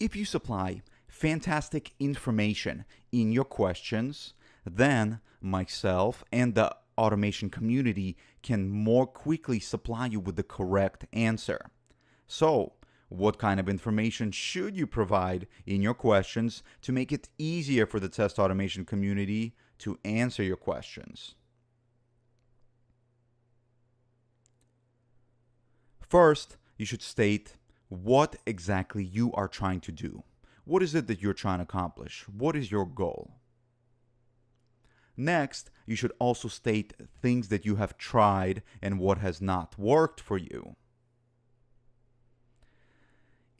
If you supply fantastic information in your questions, then myself and the automation community can more quickly supply you with the correct answer. So, what kind of information should you provide in your questions to make it easier for the test automation community to answer your questions? First, you should state what exactly you are trying to do. What is it that you're trying to accomplish? What is your goal? Next, you should also state things that you have tried and what has not worked for you.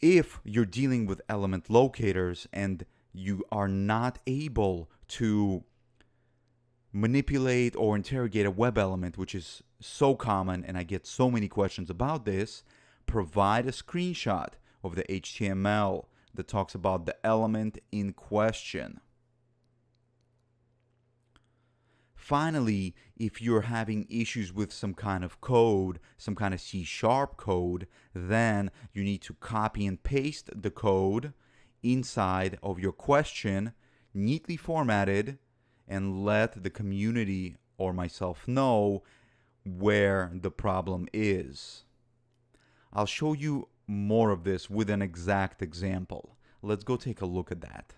If you're dealing with element locators and you are not able to manipulate or interrogate a web element, which is so common, and I get so many questions about this, provide a screenshot of the HTML that talks about the element in question. Finally, if you're having issues with some kind of code, some kind of C# code, then you need to copy and paste the code inside of your question, neatly formatted, and let the community or myself know where the problem is. I'll show you more of this with an exact example. Let's go take a look at that.